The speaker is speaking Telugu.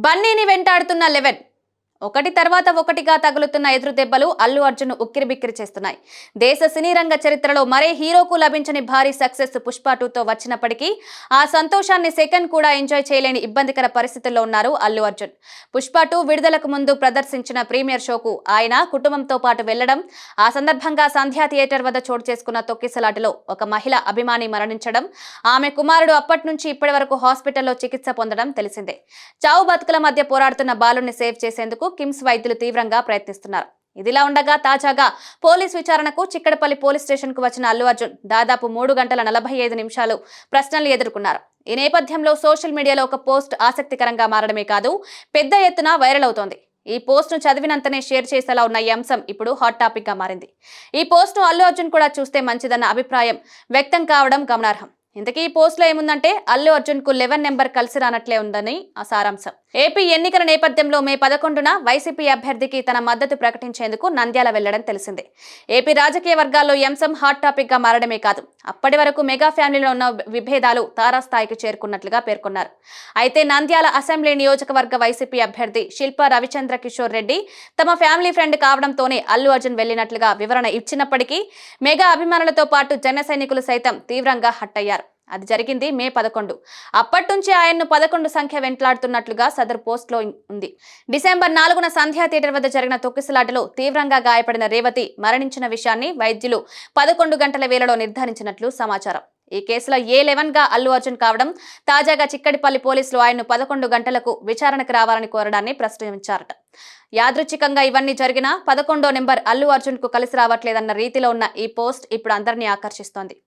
బన్నీని వెంటాడుతున్న 11 ఒకటి తర్వాత ఒకటిగా తగులుతున్న ఎదురు దెబ్బలు అల్లు అర్జున్ ఉక్కిరిబిక్కిరి చేస్తున్నాయి. దేశ సినీ రంగ చరిత్రలో మరే హీరోకు లభించని భారీ సక్సెస్ పుష్ప 2తో వచ్చినప్పటికీ ఆ సంతోషాన్ని సెకండ్ కూడా ఎంజాయ్ చేయలేని ఇబ్బందికర పరిస్థితుల్లో ఉన్నారు అల్లు అర్జున్. పుష్ప 2 విడుదలకు ముందు ప్రదర్శించిన ప్రీమియర్ షోకు ఆయన కుటుంబంతో పాటు వెళ్లడం, ఆ సందర్భంగా సంధ్యా థియేటర్ వద్ద చోటు చేసుకున్న తొక్కిసలాటలో ఒక మహిళ అభిమాని మరణించడం, ఆమె కుమారుడు అప్పటి నుంచి ఇప్పటి వరకు హాస్పిటల్లో చికిత్స పొందడం తెలిసిందే. చావు బతుకుల మధ్య పోరాడుతున్న బాలుని సేవ్ చేసేందుకు కిమ్స్ వైద్యులు తీవ్రంగా ప్రయత్నిస్తున్నారు. ఇదిలా ఉండగా తాజాగా పోలీస్ విచారణకు చిక్కడపల్లి పోలీస్ స్టేషన్ కు వచ్చిన అల్లు అర్జున్ దాదాపు 3 గంటల 45 నిమిషాలు ప్రశ్నలు ఎదుర్కొన్నారు. ఈ నేపథ్యంలో సోషల్ మీడియాలో ఒక పోస్ట్ ఆసక్తికరంగా మారడమే కాదు, పెద్ద ఎత్తున వైరల్ అవుతోంది. ఈ పోస్ట్ ను చదివినంతనే షేర్ చేసేలా ఉన్న ఈ అంశం ఇప్పుడు హాట్ టాపిక్ గా మారింది. ఈ పోస్ట్ ను అల్లు అర్జున్ కూడా చూస్తే మంచిదన్న అభిప్రాయం వ్యక్తం కావడం గమనార్హం. ఇంతకీ ఈ పోస్ట్ లో ఏముందంటే, అల్లు అర్జున్ కు 11 నెంబర్ కలిసి రానట్లే ఉందని ఆ సారాంశం. ఏపీ ఎన్నికల నేపథ్యంలో మే 11న వైసీపీ అభ్యర్థికి తన మద్దతు ప్రకటించేందుకు నంద్యాల వెళ్లడం తెలిసిందే. ఏపీ రాజకీయ వర్గాల్లో ఈ అంశం హాట్ టాపిక్ గా మారడమే కాదు, అప్పటి వరకు మెగా ఫ్యామిలీలో ఉన్న విభేదాలు తారాస్థాయికి చేరుకున్నట్లుగా పేర్కొన్నారు. అయితే నంద్యాల అసెంబ్లీ నియోజకవర్గ వైసీపీ అభ్యర్థి శిల్పా రవిచంద్ర కిషోర్ రెడ్డి తమ ఫ్యామిలీ ఫ్రెండ్ కావడంతోనే అల్లు అర్జున్ వెళ్లినట్లుగా వివరణ ఇచ్చినప్పటికీ మెగా అభిమానులతో పాటు జన సైనికులు సైతం తీవ్రంగా హట్ అయ్యారు. అది జరిగింది మే 11. అప్పటి నుంచి ఆయన్ను 11 సంఖ్య వెంట్లాడుతున్నట్లుగా సదరు పోస్ట్ లో ఉంది. డిసెంబర్ 4న సంధ్యా థియేటర్ వద్ద జరిగిన తొక్కిసలాటలో తీవ్రంగా గాయపడిన రేవతి మరణించిన విషయాన్ని వైద్యులు 11 గంటల వేళలో నిర్ధారించినట్లు సమాచారం. ఈ కేసులో A11 గా అల్లు అర్జున్ కావడం, తాజాగా చిక్కడిపల్లి పోలీసులు ఆయన్ను 11 గంటలకు విచారణకు రావాలని కోరడాన్ని ప్రశ్నించారట. యాదృచ్ఛికంగా ఇవన్నీ జరిగినా 11వ నెంబర్ అల్లు అర్జున్ కు కలిసి రావట్లేదన్న రీతిలో ఉన్న ఈ పోస్ట్ ఇప్పుడు అందరినీ ఆకర్షిస్తోంది.